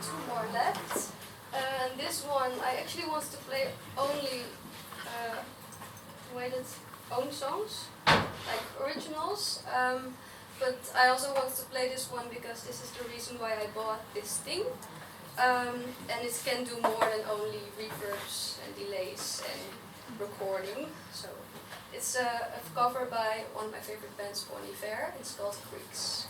two more left. And this one, I actually want to play only own songs, like originals. But I also want to play this one because this is the reason why I bought this thing. And it can do more than only reverbs and delays and recording. So it's a cover by one of my favorite bands, Iver. It's called Creeks.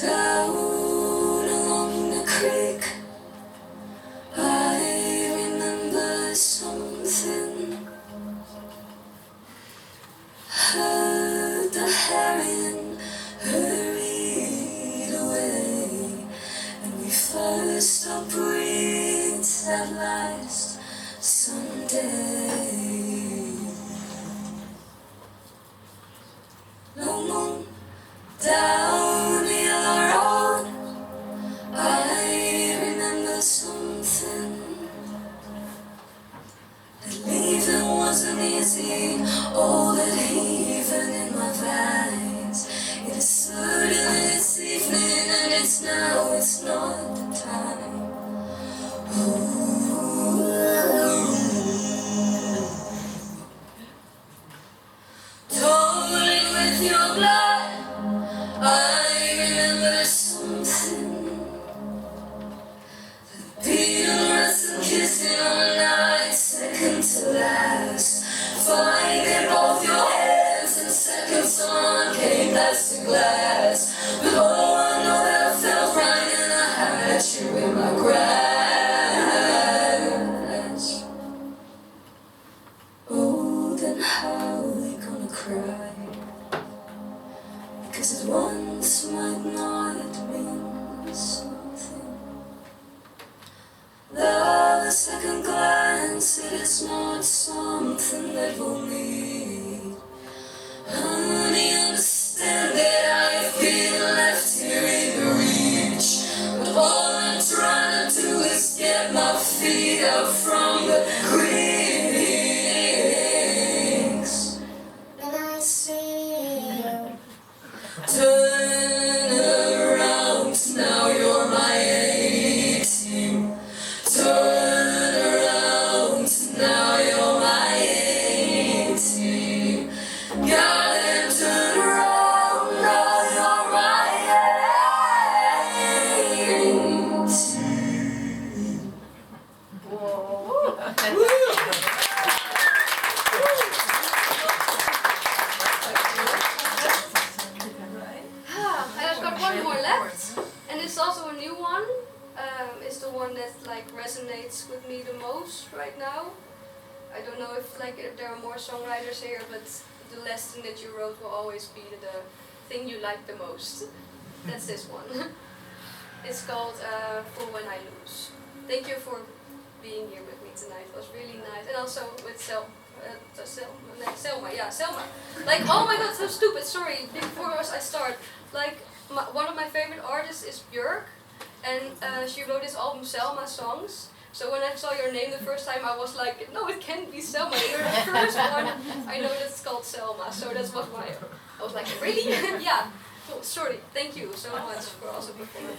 Down along the creek, I remember something. Heard the herring hurried away, and we first our breeds at last someday. No moon down the road, I remember something. That leaving wasn't easy, all that heaving in my veins. It is certain it's evening and it's now, it's not the time. Toiling with your blood, I remember something. The beating, rest and kissing all night, second to last. Finding both your hands and seconds on came plastic glass. But oh, I know that I felt right and I had you in my grasp. Oh, then how we gonna cry? Because it once might not mean something. Love, a second glance, it is not something that we'll need. Honey, understand that I've been left here in the reach. But all I'm trying to do is get my feet up from the creeks. And I see you. Turn around, now you're my 18. Turn around, now you're my 18. Gotta turn around, now you're my 18. I've got one more left, and it's also a new one. It's the one that resonates with me the most right now. I don't know if there are more songwriters here, but the last thing that you wrote will always be the thing you like the most. That's this one. It's called For When I Lose. Thank you for being here with me tonight. It was really nice, and also with Selma. Oh my god, so stupid. Sorry. Before I start, one of my favorite artists is Björk, and she wrote this album Selma songs. So when I saw your name the first time, I was like, no, it can't be Selma. You're the first one I know that's called Selma. So that's what I was like, really? Yeah. Oh, sorry. Thank you so much for also performing.